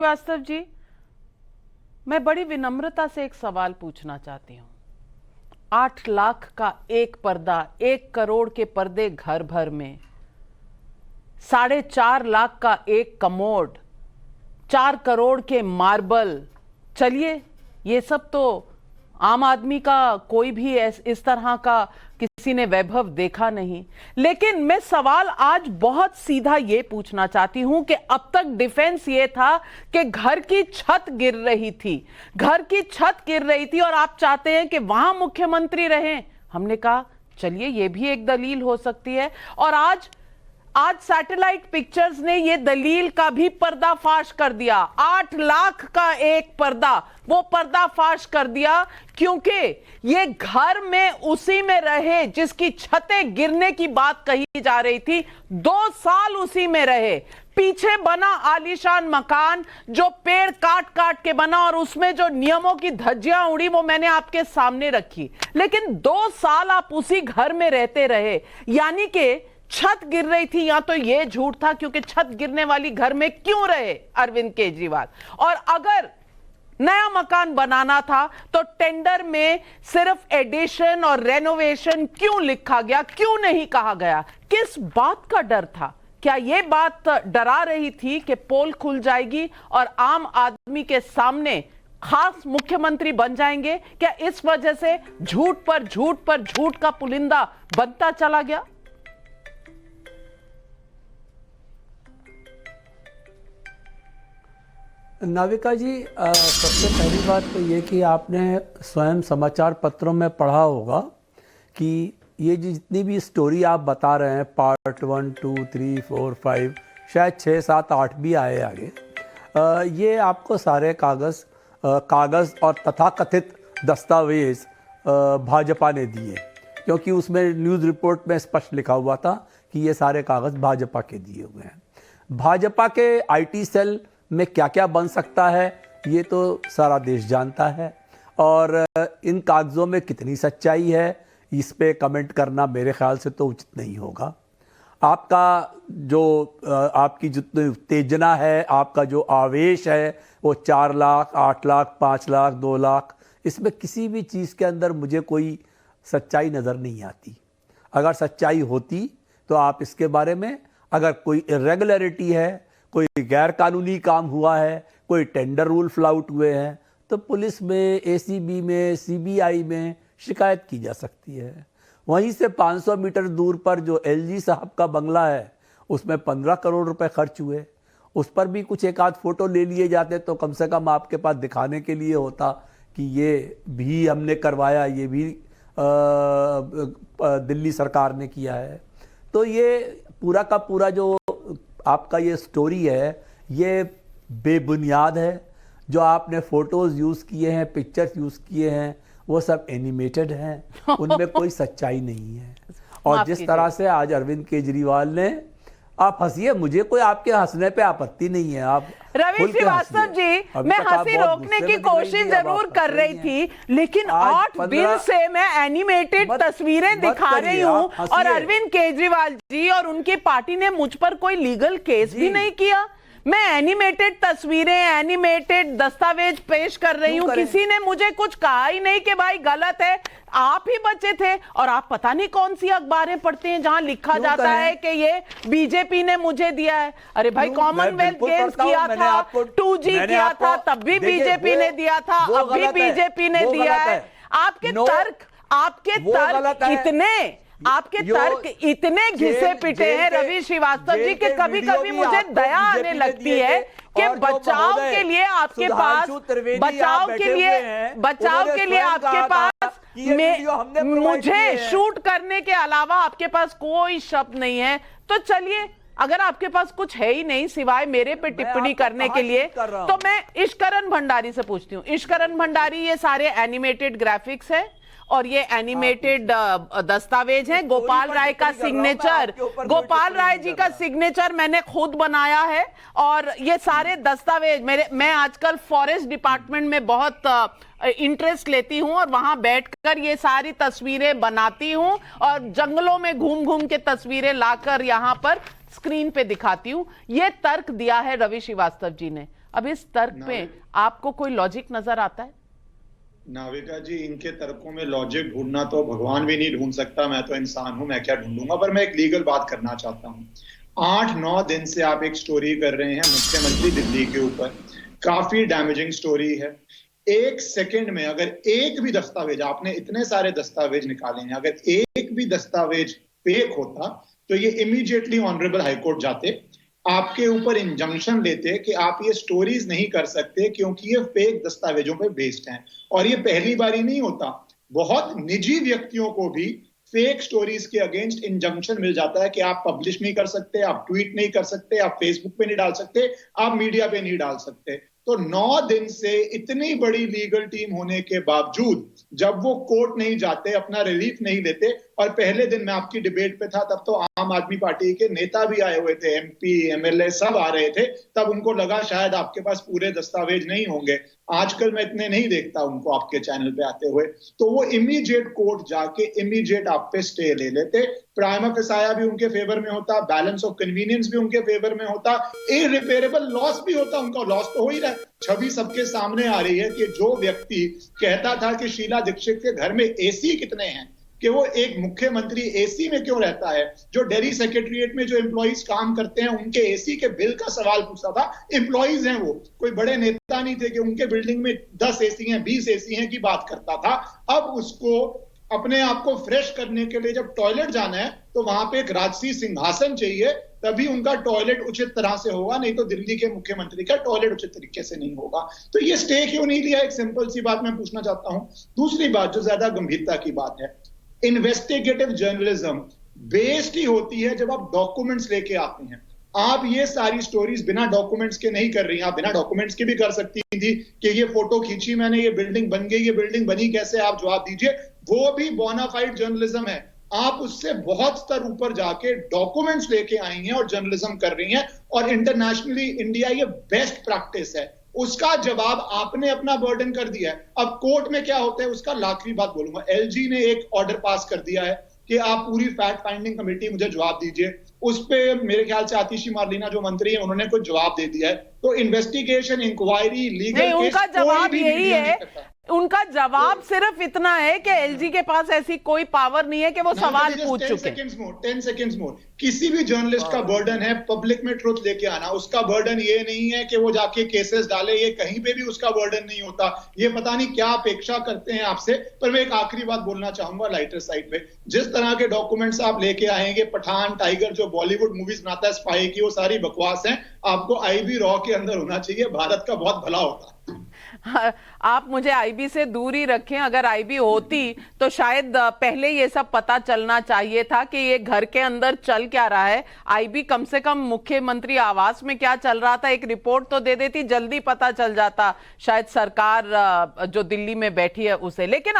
श्रीवास्तव जी, मैं बड़ी विनम्रता से एक सवाल पूछना चाहती हूँ। 8 लाख का एक पर्दा, 1 करोड़ के पर्दे घर भर में, 4.5 लाख का एक कमोड, 4 करोड़ के मार्बल। चलिए, ये सब तो आम आदमी का कोई भी इस तरह का किसी ने वैभव देखा नहीं। लेकिन मैं सवाल आज बहुत सीधा ये पूछना चाहती हूं कि अब तक डिफेंस ये था कि घर की छत गिर रही थी, घर की छत गिर रही थी और आप चाहते हैं कि वहां मुख्यमंत्री रहें। हमने कहा चलिए ये भी एक दलील हो सकती है। और आज सैटेलाइट पिक्चर्स ने ये दलील का भी पर्दाफाश कर दिया। 8 लाख का एक पर्दा, वो पर्दाफाश कर दिया क्योंकि ये घर में उसी में रहे जिसकी छतें गिरने की बात कही जा रही थी। 2 साल उसी में रहे। पीछे बना आलीशान मकान जो पेड़ काट काट के बना और उसमें जो नियमों की धज्जियां उड़ी वो मैंने आपके सामने रखी। लेकिन 2 साल आप उसी घर में रहते रहे, यानी कि छत गिर रही थी। या तो यह झूठ था क्योंकि छत गिरने वाली घर में क्यों रहे अरविंद केजरीवाल, और अगर नया मकान बनाना था तो टेंडर में सिर्फ एडिशन और रेनोवेशन क्यों लिखा गया, क्यों नहीं कहा गया? किस बात का डर था? क्या यह बात डरा रही थी कि पोल खुल जाएगी और आम आदमी के सामने खास मुख्यमंत्री बन जाएंगे? क्या इस वजह से झूठ पर झूठ पर झूठ का पुलिंदा बनता चला गया? नाविका जी, सबसे पहली बात तो ये कि आपने स्वयं समाचार पत्रों में पढ़ा होगा कि ये जितनी भी स्टोरी आप बता रहे हैं, पार्ट 1, 2, 3, 4, 5, शायद 6, 7, 8 भी आए आगे, ये आपको सारे कागज़ और तथाकथित दस्तावेज भाजपा ने दिए, क्योंकि उसमें न्यूज़ रिपोर्ट में स्पष्ट लिखा हुआ था कि ये सारे कागज़ भाजपा के दिए हुए हैं। भाजपा के आईटी सेल में क्या क्या बन सकता है ये तो सारा देश जानता है, और इन कागज़ों में कितनी सच्चाई है इस पे कमेंट करना मेरे ख्याल से तो उचित नहीं होगा। आपकी जितनी उत्तेजना है, आपका जो आवेश है, वो 4 लाख, 8 लाख, 5 लाख, 2 लाख, इसमें किसी भी चीज़ के अंदर मुझे कोई सच्चाई नज़र नहीं आती। अगर सच्चाई होती तो आप इसके बारे में, अगर कोई इरेगुलरिटी है, कोई गैर कानूनी काम हुआ है, कोई टेंडर रूल फ्लाउट हुए हैं, तो पुलिस में, एसीबी में, सीबीआई में शिकायत की जा सकती है। वहीं से 500 मीटर दूर पर जो एलजी साहब का बंगला है उसमें 15 करोड़ रुपए खर्च हुए, उस पर भी कुछ एक आध फोटो ले लिए जाते तो कम से कम आपके पास दिखाने के लिए होता कि ये भी हमने करवाया, ये भी दिल्ली सरकार ने किया है। तो ये पूरा का पूरा जो आपका ये स्टोरी है ये बेबुनियाद है। जो आपने फोटोज़ यूज़ किए हैं, पिक्चर्स यूज़ किए हैं, वो सब एनिमेटेड हैं, उनमें कोई सच्चाई नहीं है। और जिस तरह से आज अरविंद केजरीवाल ने, आप हंसिए, मुझे कोई आपके हंसने पे आपत्ति नहीं है। आप रवि श्रीवास्तव जी, मैं हंसी रोकने की कोशिश जरूर कर रही थी, लेकिन 8 दिन से मैं एनिमेटेड तस्वीरें दिखा रही हूं और अरविंद केजरीवाल जी और उनकी पार्टी ने मुझ पर कोई लीगल केस भी नहीं किया। मैं एनिमेटेड तस्वीरें, एनिमेटेड दस्तावेज पेश कर रही हूं, किसी ने मुझे कुछ कहा ही नहीं कि भाई गलत है। आप ही बचे थे, और आप पता नहीं कौन सी अखबारें पढ़ते हैं जहां लिखा जाता है कि ये बीजेपी ने मुझे दिया है। अरे भाई, कॉमनवेल्थ गेम्स किया था, 2G किया था, तब भी बीजेपी ने दिया था, अब भी बीजेपी ने दिया है। आपके तर्क इतने घिसे पिटे हैं रवि श्रीवास्तव जी कि कभी कभी मुझे दया आने लगती है कि बचाव के लिए आपके पास मुझे शूट करने के अलावा आपके पास कोई शब्द नहीं है। तो चलिए, अगर आपके पास कुछ है ही नहीं सिवाय मेरे पे टिप्पणी करने के लिए, तो मैं ईशकरण भंडारी से पूछती हूँ। ईशकरण भंडारी, ये सारे एनिमेटेड ग्राफिक्स है और ये एनिमेटेड दस्तावेज हैं। गोपाल राय का सिग्नेचर, गोपाल राय जी का सिग्नेचर मैंने खुद बनाया है। और ये सारे दस्तावेज मैं आजकल फॉरेस्ट डिपार्टमेंट में बहुत इंटरेस्ट लेती हूं और वहां बैठकर ये सारी तस्वीरें बनाती हूं और जंगलों में घूम घूम के तस्वीरें लाकर यहां पर स्क्रीन पे दिखाती हूं। ये तर्क दिया है रवि श्रीवास्तव जी ने। अब इस तर्क पे आपको कोई लॉजिक नजर आता है? नाविका जी, इनके तर्कों में लॉजिक ढूंढना तो भगवान भी नहीं ढूंढ सकता। मैं तो इंसान हूं, मैं क्या ढूंढूंगा। पर मैं एक लीगल बात करना चाहता हूं। 8-9 दिन से आप एक स्टोरी कर रहे हैं मुख्यमंत्री दिल्ली के ऊपर। काफी डैमेजिंग स्टोरी है। एक सेकंड में अगर एक भी दस्तावेज, आपने इतने सारे दस्तावेज निकाले हैं, अगर एक भी दस्तावेज फेक होता तो ये इमीडिएटली ऑनरेबल हाईकोर्ट जाते, आपके ऊपर इंजंक्शन लेते कि आप ये स्टोरीज नहीं कर सकते क्योंकि ये फेक दस्तावेजों पे बेस्ड हैं। और ये पहली बारी नहीं होता, बहुत निजी व्यक्तियों को भी फेक स्टोरीज के अगेंस्ट इंजंक्शन मिल जाता है कि आप पब्लिश नहीं कर सकते, आप ट्वीट नहीं कर सकते, आप फेसबुक पे नहीं डाल सकते, आप मीडिया पे नहीं डाल सकते। तो 9 दिन से इतनी बड़ी लीगल टीम होने के बावजूद जब वो कोर्ट नहीं जाते, अपना रिलीफ नहीं लेते, और पहले दिन मैं आपकी डिबेट पे था तब तो आम आदमी पार्टी के नेता भी आए हुए थे, एमपी एमएलए सब आ रहे थे, तब उनको लगा शायद आपके पास पूरे दस्तावेज नहीं होंगे। आजकल मैं इतने नहीं देखता उनको आपके चैनल पे आते हुए। तो वो इमीडिएट कोर्ट जाके इमीडिएट आप पे स्टे ले लेते। प्राइमा फेसाया भी उनके फेवर में होता, बैलेंस ऑफ कन्वीनियंस भी उनके फेवर में होता, इररिपेरेबल लॉस भी होता। उनका लॉस तो हो ही रहा है। छवि सबके सामने आ रही है कि जो व्यक्ति कहता था कि शीला दीक्षित के घर में एसी कितने हैं, कि वो एक मुख्यमंत्री एसी में क्यों रहता है, जो दिल्ली सेक्रेटरीट में जो एम्प्लॉइज काम करते हैं उनके एसी के बिल का सवाल पूछता था। एम्प्लॉइज हैं, वो कोई बड़े नेता नहीं थे कि उनके बिल्डिंग में 10 एसी हैं, 20 एसी हैं की बात करता था। अब उसको अपने आप को फ्रेश करने के लिए जब टॉयलेट जाना है तो वहां पे एक राजसी सिंहासन चाहिए, तभी उनका टॉयलेट उचित तरह से होगा, नहीं तो दिल्ली के मुख्यमंत्री का टॉयलेट उचित तरीके से नहीं होगा। तो ये स्टे क्यों नहीं लिया, एक सिंपल सी बात मैं पूछना चाहता हूं। दूसरी बात जो ज्यादा गंभीरता की बात है, इन्वेस्टिगेटिव जर्नलिज्म बेस्ड ही होती है जब आप डॉक्यूमेंट्स लेके आते हैं। आप ये सारी स्टोरीज बिना डॉक्यूमेंट्स के नहीं कर रही। आप बिना डॉक्यूमेंट्स के भी कर सकती थी कि ये फोटो खींची मैंने, ये बिल्डिंग बन गई, ये बिल्डिंग बनी कैसे, आप जवाब दीजिए। वो भी बोनाफाइड जर्नलिज्म है। आप उससे बहुत स्तर ऊपर जाके डॉक्यूमेंट्स लेके आई हैं और जर्नलिज्म कर रही हैं, और इंटरनेशनली इंडिया ये बेस्ट प्रैक्टिस है। उसका जवाब आपने अपना बर्डन कर दिया है। अब कोर्ट में क्या होता है उसका आखिरी बात बोलूंगा। एलजी ने एक ऑर्डर पास कर दिया है कि आप पूरी फैक्ट फाइंडिंग कमेटी मुझे जवाब दीजिए। उस पे मेरे ख्याल से आतिशी मार्लिना जो मंत्री है उन्होंने कुछ जवाब दे दिया है। तो इन्वेस्टिगेशन, इंक्वायरी, लीगल केस, उनका जवाब यही है, उनका जवाब तो सिर्फ इतना है कि एलजी के पास ऐसी कोई पावर नहीं है कि वो सवाल पूछ चुके। 10 सेकंड्स मोर। किसी भी जर्नलिस्ट का बर्डन है पब्लिक में ट्रुथ लेके आना। उसका बर्डन ये नहीं है कि वो जाके केसेस डाले, ये कहीं पे भी उसका बर्डन नहीं होता। ये पता नहीं क्या अपेक्षा करते हैं आपसे। पर मैं एक आखिरी बात बोलना चाहूंगा लाइटर साइड पे। जिस तरह के डॉक्यूमेंट्स आप लेके आएंगे, पठान, टाइगर, जो बॉलीवुड मूवीज बनाता है स्पाई की, वो सारी बकवास है। आपको आईबी रॉ के अंदर होना चाहिए, भारत का बहुत भला होता। आप मुझे आईबी से दूर ही रखें। अगर आईबी होती तो शायद पहले ये सब पता चलना चाहिए था कि ये घर के अंदर चल क्या रहा है। आईबी कम से कम मुख्यमंत्री आवास में क्या चल रहा था एक रिपोर्ट तो दे देती, जल्दी पता चल जाता शायद सरकार जो दिल्ली में बैठी है उसे। लेकिन